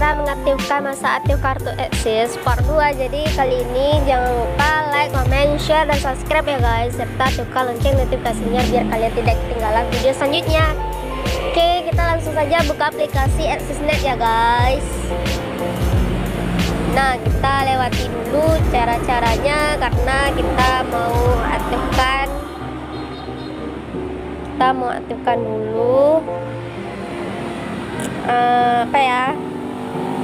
cara mengaktifkan masa aktif kartu Axis part 2. Jadi kali ini jangan lupa like, comment, share, dan subscribe ya guys, serta aktifkan lonceng notifikasinya biar kalian tidak ketinggalan video selanjutnya. Oke, kita langsung saja buka aplikasi AXISnet ya guys. Nah, kita lewati dulu cara-caranya karena kita mau aktifkan dulu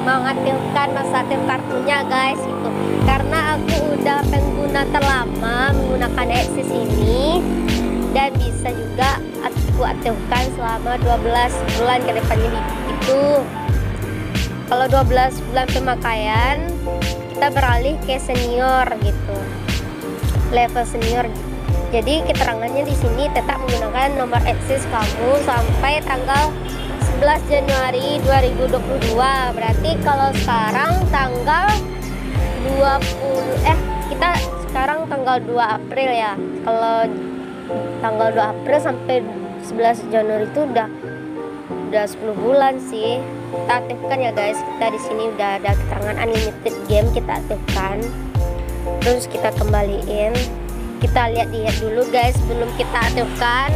mau aktifkan masa aktif kartunya guys gitu. Karena aku udah pengguna terlama menggunakan Axis ini dan bisa juga aku aktifkan selama 12 bulan ke depannya gitu. Kalau 12 bulan pemakaian kita beralih ke senior gitu, level senior gitu. Jadi keterangannya di sini tetap menggunakan nomor Axis kamu sampai tanggal 11 Januari 2022. Berarti kalau sekarang tanggal 20 kita sekarang tanggal 2 April ya. Kalau tanggal 2 April sampai 11 Januari itu udah 10 bulan sih. Kita aktifkan ya guys. Kita di sini udah ada keterangan unlimited game, kita aktifkan. Terus kita kembaliin. Kita lihat dulu guys, sebelum kita aktifkan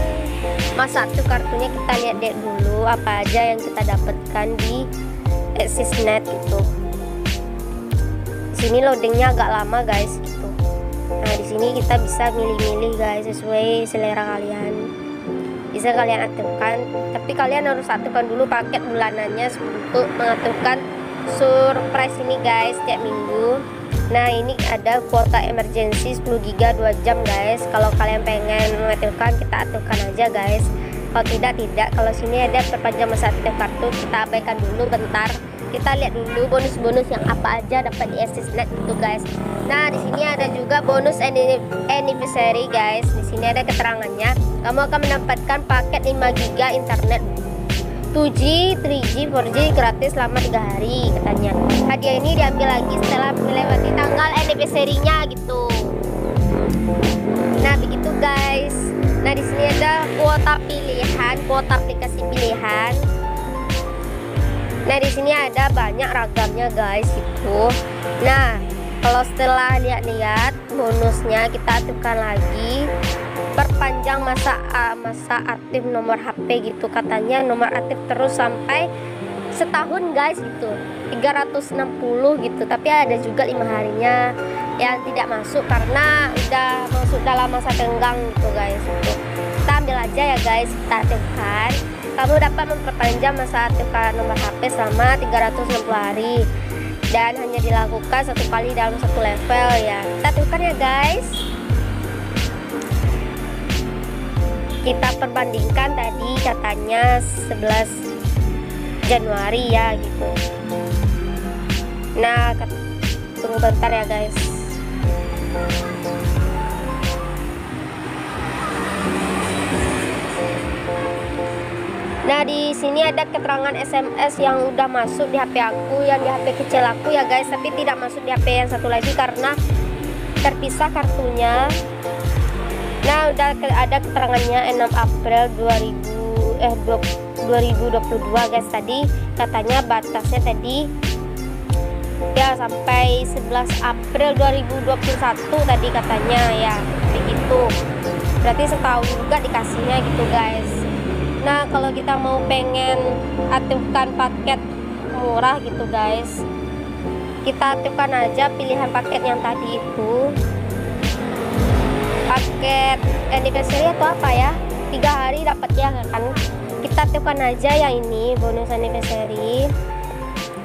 masa aktif kartunya, kita lihat dulu apa aja yang kita dapatkan di AXISnet gitu. Di sini loadingnya agak lama guys gitu. Nah, di sini kita bisa milih-milih guys sesuai selera kalian. Bisa kalian aktifkan, tapi kalian harus aktifkan dulu paket bulanannya untuk mengaktifkan surprise ini guys tiap minggu. Nah, ini ada kuota emergency 10 GB 2 jam guys. Kalau kalian pengen mengaktifkan, kita aktifkan aja guys. Kalau tidak. Kalau sini ada perpanjang masa aktif kartu, kita abaikan dulu bentar. Kita lihat dulu bonus-bonus yang apa aja dapat di AXISnet gitu guys. Nah, di sini ada juga bonus anniversary guys. Di sini ada keterangannya. Kamu akan mendapatkan paket 5 GB internet 2G, 3G, 4G gratis selama 3 hari katanya. Hadiah ini diambil lagi setelah melewati tanggal anniversary-nya gitu. Nah, begitu guys. Nah, di sini ada kuota pilihan, kuota aplikasi pilihan. Nah, di sini ada banyak ragamnya guys gitu. Nah, kalau setelah lihat-lihat bonusnya, kita aktifkan lagi. Perpanjang masa aktif nomor HP gitu katanya, nomor aktif terus sampai setahun guys gitu, 360 gitu. Tapi ada juga 5 harinya yang tidak masuk karena udah masuk dalam masa tenggang gitu guys gitu. Kita ambil aja ya guys, kita aktifkan. Kamu dapat memperpanjang masa aktif nomor HP selama 360 hari dan hanya dilakukan 1 kali dalam 1 level ya. Kita aktifkan ya guys. Kita perbandingkan tadi katanya 11 Januari ya gitu. Nah, tunggu bentar ya guys. Nah, di sini ada keterangan SMS yang udah masuk di HP aku, yang di HP kecil aku ya guys, tapi tidak masuk di HP yang satu lagi karena terpisah kartunya. Nah, udah ada keterangannya 6 April 2022 guys. Tadi katanya batasnya tadi ya sampai 11 April 2021 tadi katanya ya, begitu. Berarti setahun juga dikasihnya gitu guys. Nah, kalau kita mau pengen aktifkan paket murah gitu guys, kita aktifkan aja pilihan paket yang tadi itu. Paket anniversary atau apa ya, 3 hari dapat ya kan. Kita aktifkan aja yang ini, bonus anniversary.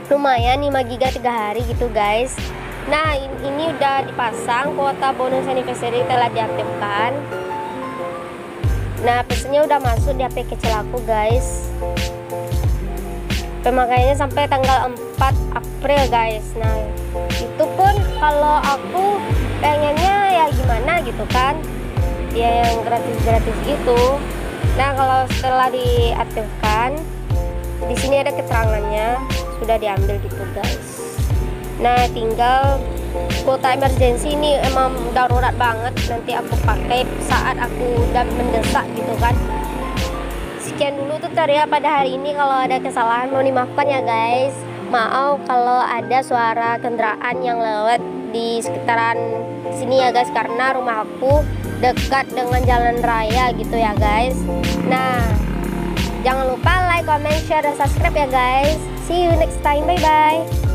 Lumayan 5 GB 3 hari gitu guys. Nah, ini udah dipasang, kuota bonus anniversary telah diaktifkan. Nah, pesannya udah masuk di HP kecil aku guys. Pemakaiannya sampai tanggal 4 April guys. Nah, itu pun kalau aku pengennya ya gimana gitu kan, ya yang gratis gitu. Nah, kalau setelah diaktifkan, di sini ada keterangannya sudah diambil gitu guys. Nah, tinggal kuota emergency ini emang darurat banget, nanti aku pakai saat aku udah mendesak gitu kan. Sekian dulu tutorial pada hari ini. Kalau ada kesalahan mohon dimaafkan ya guys. maaf kalau ada suara kendaraan yang lewat di sekitaran sini ya guys, karena rumah aku dekat dengan jalan raya gitu ya guys. Nah, jangan lupa like, comment, share, dan subscribe ya guys. See you next time, bye bye.